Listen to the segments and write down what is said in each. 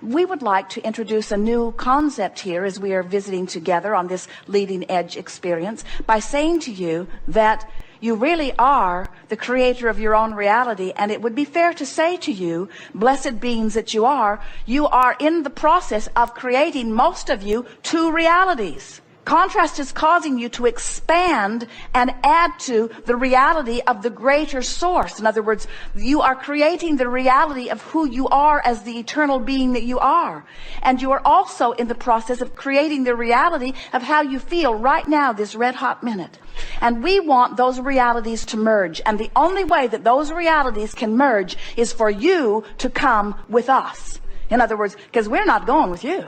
we would like to introduce a new concept here as we are visiting together on this leading edge experience by saying to you that you really are the creator of your own reality. And it would be fair to say to you, blessed beings that you are in the process of creating, most of you, two realities. Contrast is causing you to expand and add to the reality of the greater source. In other words, you are creating the reality of who you are as the eternal being that you are. And you are also in the process of creating the reality of how you feel right now, this red hot minute. And we want those realities to merge. And the only way that those realities can merge is for you to come with us. In other words, because we're not going with you.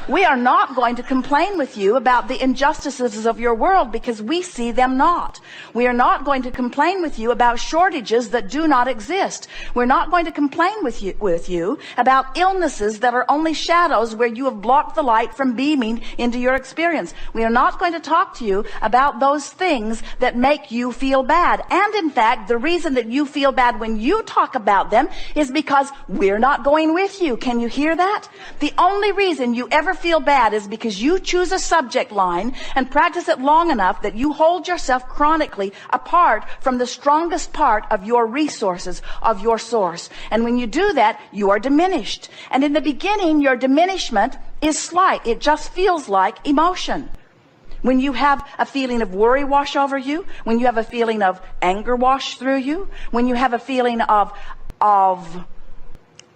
We are not going to complain with you about the injustices of your world because we see them not. We are not going to complain with you about shortages that do not exist. We're not going to complain with you about illnesses that are only shadows where you have blocked the light from beaming into your experience. We are not going to talk to you about those things that make you feel bad. And in fact, the reason that you feel bad when you talk about them is because we're not going with you. Can you hear that? The only reason you ever feel bad is because you choose a subject line and practice it long enough that you hold yourself chronically apart from the strongest part of your resources, of your source. And when you do that, you are diminished. And in the beginning, your diminishment is slight. It just feels like emotion. When you have a feeling of worry wash over you, when you have a feeling of anger wash through you, when you have a feeling of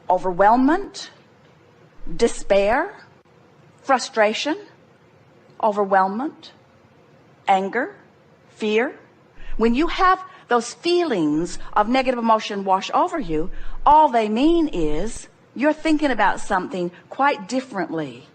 overwhelmment, despair, frustration, overwhelmment, anger, fear. When you have those feelings of negative emotion wash over you, all they mean is you're thinking about something quite differently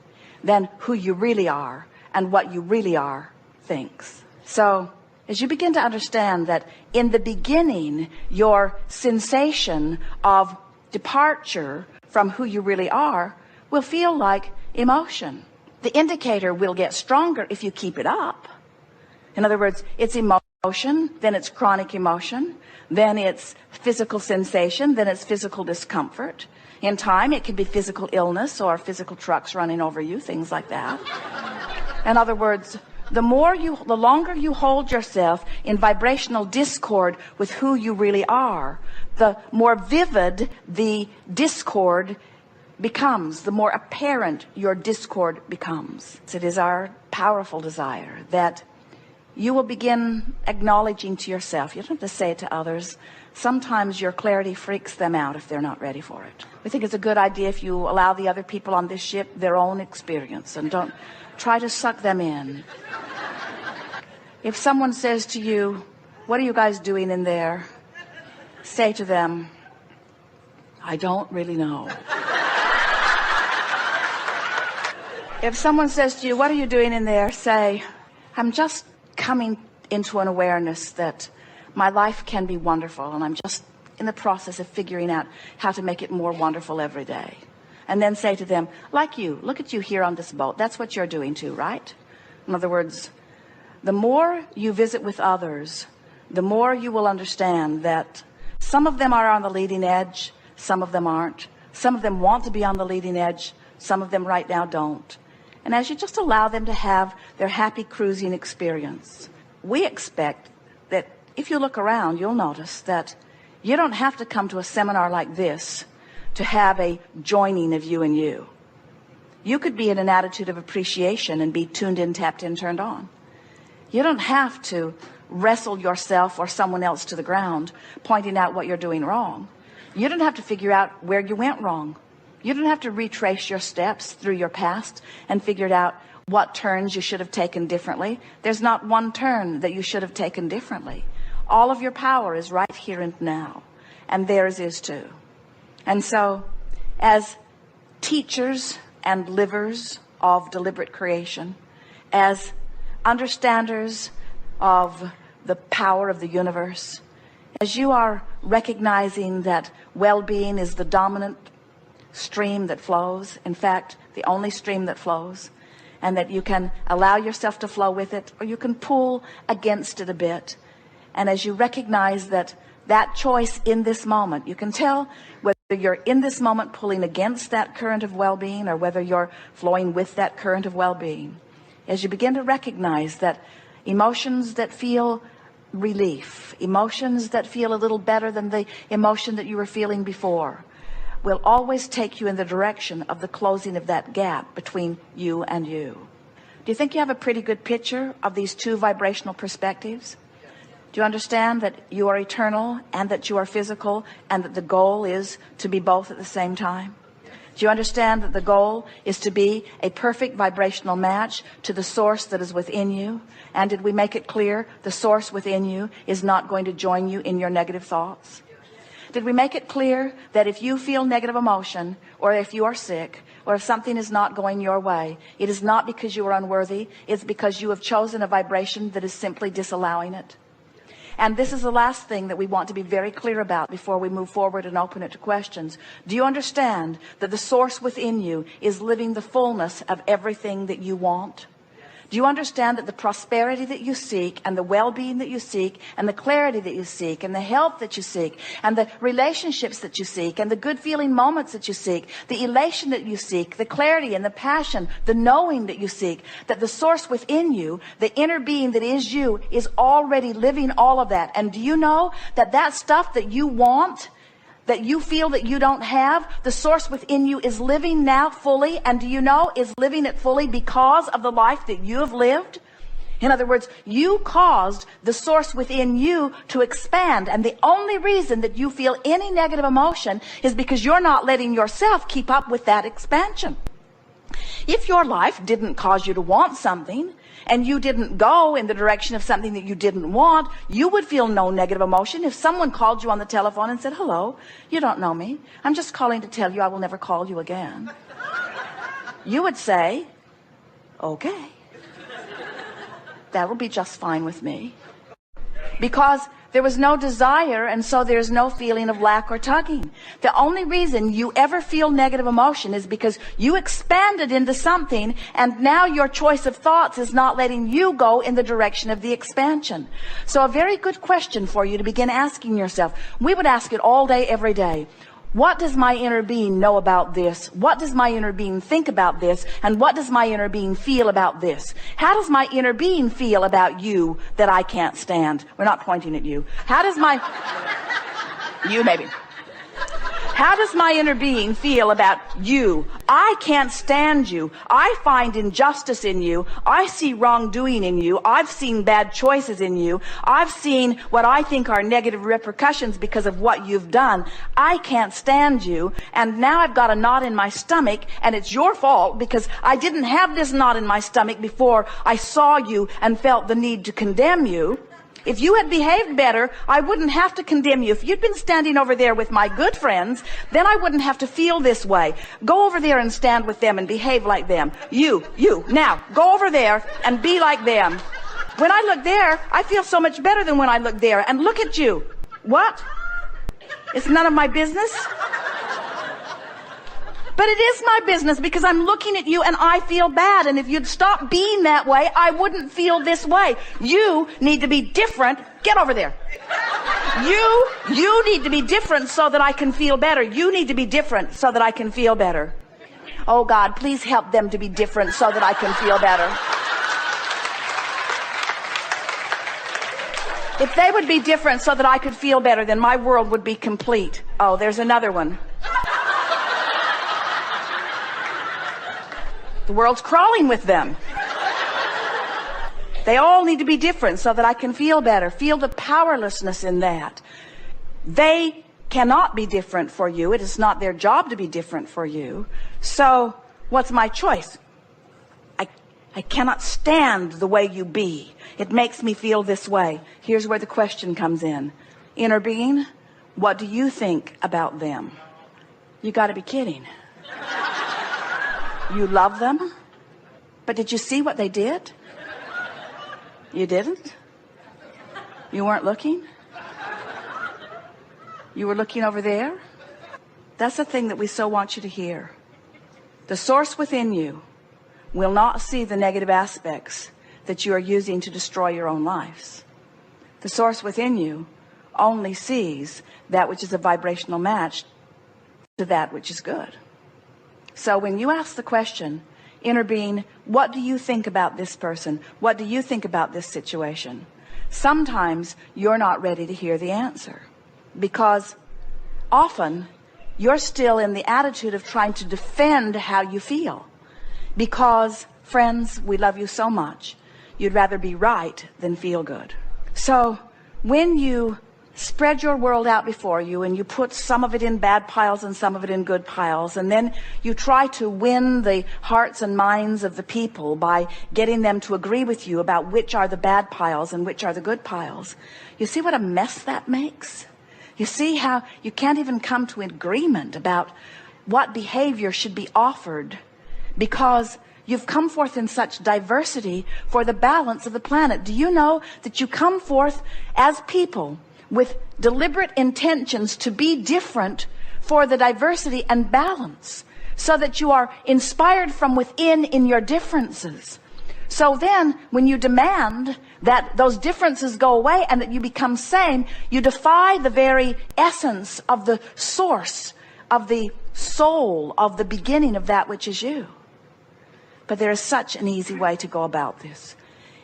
than who you really are and what you really are thinks. So as you begin to understand that in the beginning, your sensation of departure from who you really are will feel like emotion. The indicator will get stronger if you keep it up. In other words, it's emotion, then it's chronic emotion, then it's physical sensation, then it's physical discomfort. In time, it could be physical illness or physical trucks running over you, things like that. In other words, the longer you hold yourself in vibrational discord with who you really are, the more vivid the discord becomes, the more apparent your discord becomes. It is our powerful desire that you will begin acknowledging to yourself. You don't have to say it to others. Sometimes your clarity freaks them out if they're not ready for it. We think it's a good idea if you allow the other people on this ship their own experience and don't try to suck them in. If someone says to you, "What are you guys doing in there?" say to them, "I don't really know." If someone says to you, "What are you doing in there?" say, "I'm just coming into an awareness that my life can be wonderful, and I'm just in the process of figuring out how to make it more wonderful every day." And then say to them, "Like you, look at you here on this boat. That's what you're doing too, right?" In other words, the more you visit with others, the more you will understand that some of them are on the leading edge, some of them aren't. Some of them want to be on the leading edge, some of them right now don't. And as you just allow them to have their happy cruising experience, we expect that if you look around, you'll notice that you don't have to come to a seminar like this to have a joining of you and you. You could be in an attitude of appreciation and be tuned in, tapped in, turned on. You don't have to wrestle yourself or someone else to the ground, pointing out what you're doing wrong. You don't have to figure out where you went wrong. You don't have to retrace your steps through your past and figure out what turns you should have taken differently. There's not one turn that you should have taken differently. All of your power is right here and now, and theirs is too. And so, as teachers and livers of deliberate creation, as understanders of the power of the universe, as you are recognizing that well-being is the dominant stream that flows, in fact, the only stream that flows, and that you can allow yourself to flow with it, or you can pull against it a bit. And as you recognize that that choice in this moment. You can tell whether you're in this moment pulling against that current of well-being or whether you're flowing with that current of well-being. As you begin to recognize that emotions that feel relief, emotions that feel a little better than the emotion that you were feeling before, will always take you in the direction of the closing of that gap between you and you. Do you think you have a pretty good picture of these two vibrational perspectives? Do you understand that you are eternal and that you are physical and that the goal is to be both at the same time? Do you understand that the goal is to be a perfect vibrational match to the source that is within you? And did we make it clear the source within you is not going to join you in your negative thoughts? Did we make it clear that if you feel negative emotion, or if you are sick, or if something is not going your way, it is not because you are unworthy, it's because you have chosen a vibration that is simply disallowing it? And this is the last thing that we want to be very clear about before we move forward and open it to questions. Do you understand that the source within you is living the fullness of everything that you want? Do you understand that the prosperity that you seek and the well-being that you seek and the clarity that you seek and the health that you seek and the relationships that you seek and the good feeling moments that you seek, the elation that you seek, the clarity and the passion, the knowing that you seek, that the source within you, the inner being that is you, is already living all of that? And do you know that that stuff that you want, that you feel that you don't have, the source within you is living now fully? And do you know is living it fully because of the life that you have lived? In other words, you caused the source within you to expand, and the only reason that you feel any negative emotion is because you're not letting yourself keep up with that expansion. If your life didn't cause you to want something, and you didn't go in the direction of something that you didn't want, you would feel no negative emotion. If someone called you on the telephone and said, "Hello, you don't know me. I'm just calling to tell you I will never call you again," you would say, "Okay, that will be just fine with me." Because there was no desire, and so there's no feeling of lack or tugging. The only reason you ever feel negative emotion is because you expanded into something, and now your choice of thoughts is not letting you go in the direction of the expansion. So a very good question for you to begin asking yourself. We would ask it all day, every day. What does my inner being know about this? What does my inner being think about this? And what does my inner being feel about this? How does my inner being feel about you that I can't stand? We're not pointing at you. How does my... You maybe. How does my inner being feel about you? I can't stand you. I find injustice in you. I see wrongdoing in you. I've seen bad choices in you. I've seen what I think are negative repercussions because of what you've done. I can't stand you. And now I've got a knot in my stomach, and it's your fault because I didn't have this knot in my stomach before I saw you and felt the need to condemn you. If you had behaved better, I wouldn't have to condemn you. If you'd been standing over there with my good friends, then I wouldn't have to feel this way. Go over there and stand with them and behave like them. You, now, go over there and be like them. When I look there, I feel so much better than when I look there. And look at you. What? It's none of my business? But it is my business because I'm looking at you and I feel bad. And if you'd stop being that way, I wouldn't feel this way. You need to be different. Get over there. You need to be different so that I can feel better. You need to be different so that I can feel better. Oh God, please help them to be different so that I can feel better. If they would be different so that I could feel better, then my world would be complete. Oh, there's another one. The world's crawling with them. They all need to be different so that I can feel better. Feel the powerlessness in that. They cannot be different for you. It is not their job to be different for you. So what's my choice? I cannot stand the way you be. It makes me feel this way. Here's where the question comes in. Inner being, what do you think about them? You got to be kidding. You love them? But did you see what they did? You didn't? You weren't looking? You were looking over there? That's the thing that we so want you to hear. The source within you will not see the negative aspects that you are using to destroy your own lives. The source within you only sees that which is a vibrational match to that which is good. So when you ask the question, inner being, what do you think about this person? What do you think about this situation? Sometimes you're not ready to hear the answer, because often you're still in the attitude of trying to defend how you feel. Because, friends, we love you so much, you'd rather be right than feel good. So when you spread your world out before you and you put some of it in bad piles and some of it in good piles, and then you try to win the hearts and minds of the people by getting them to agree with you about which are the bad piles and which are the good piles, you see what a mess that makes? You see how you can't even come to agreement about what behavior should be offered, because you've come forth in such diversity for the balance of the planet. Do you know that you come forth as people with deliberate intentions to be different for the diversity and balance, so that you are inspired from within in your differences? So then when you demand that those differences go away and that you become same, you defy the very essence of the source, of the soul, of the beginning of that which is you. But there is such an easy way to go about this.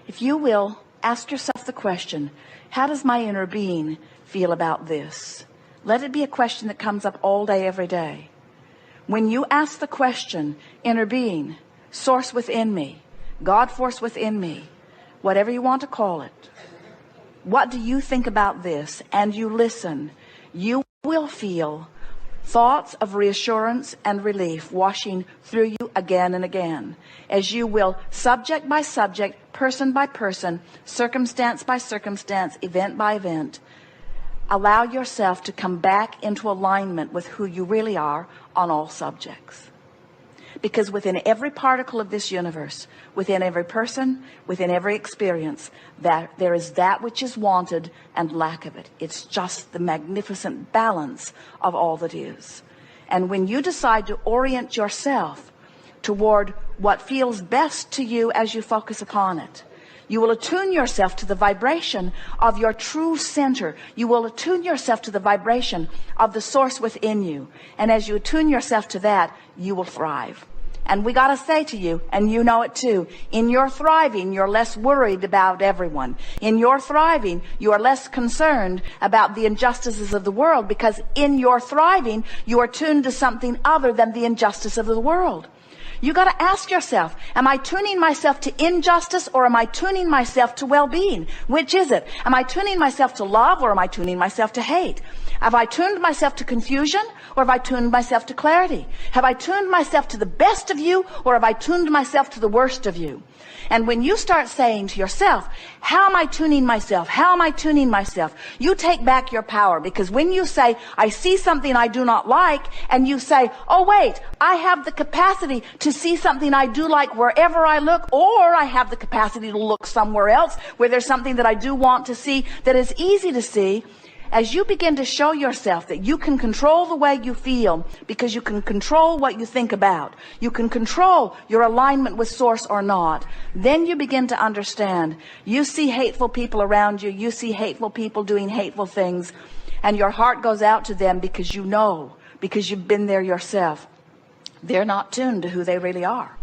If you will, ask yourself the question, how does my inner being feel about this? Let it be a question that comes up all day, every day. When you ask the question, inner being, source within me, God force within me, whatever you want to call it, what do you think about this? And you listen, you will feel thoughts of reassurance and relief washing through you again and again, as you will, subject by subject, person by person, circumstance by circumstance, event by event, allow yourself to come back into alignment with who you really are on all subjects. Because within every particle of this universe, within every person, within every experience, that there is that which is wanted and lack of it. It's just the magnificent balance of all that is. And when you decide to orient yourself toward what feels best to you as you focus upon it, you will attune yourself to the vibration of your true center. You will attune yourself to the vibration of the source within you. And as you attune yourself to that, you will thrive. And we got to say to you, and you know it too, in your thriving, you're less worried about everyone. In your thriving, you are less concerned about the injustices of the world, because in your thriving, you are tuned to something other than the injustice of the world. You got to ask yourself, am I tuning myself to injustice, or am I tuning myself to well-being? Which is it? Am I tuning myself to love, or am I tuning myself to hate? Have I tuned myself to confusion, or have I tuned myself to clarity? Have I tuned myself to the best of you, or have I tuned myself to the worst of you? And when you start saying to yourself, how am I tuning myself? How am I tuning myself? You take back your power, because when you say, I see something I do not like, and you say, oh wait, I have the capacity to see something I do like wherever I look, or I have the capacity to look somewhere else where there's something that I do want to see that is easy to see. As you begin to show yourself that you can control the way you feel, because you can control what you think about, you can control your alignment with source or not, then you begin to understand. You see hateful people around you, you see hateful people doing hateful things, and your heart goes out to them because you know, because you've been there yourself. They're not tuned to who they really are.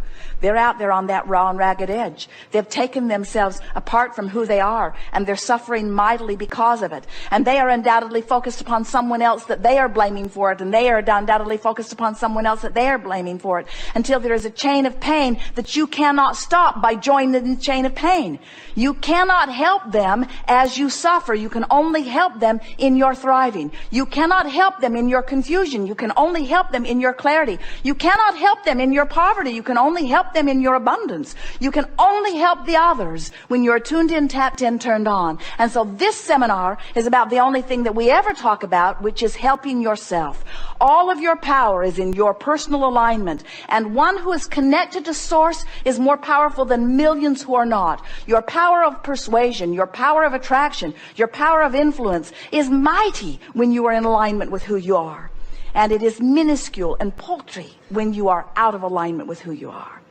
They're out there on that raw and ragged edge. They've taken themselves apart from who they are, and they're suffering mightily because of it. And they are undoubtedly focused upon someone else that they are blaming for it, and they are undoubtedly focused upon someone else that they are blaming for it, until there is a chain of pain that you cannot stop by joining the chain of pain. You cannot help them as you suffer. You can only help them in your thriving. You cannot help them in your confusion. You can only help them in your clarity. You cannot help them in your poverty. You can only help them in your abundance. You can only help the others when you're tuned in, tapped in, turned on. And so this seminar is about the only thing that we ever talk about, which is helping yourself. All of your power is in your personal alignment. And one who is connected to source is more powerful than millions who are not. Your power of persuasion, your power of attraction, your power of influence is mighty when you are in alignment with who you are. And it is minuscule and paltry when you are out of alignment with who you are.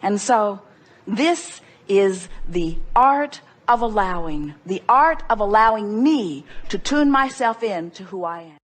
And so this is the art of allowing, the art of allowing me to tune myself in to who I am.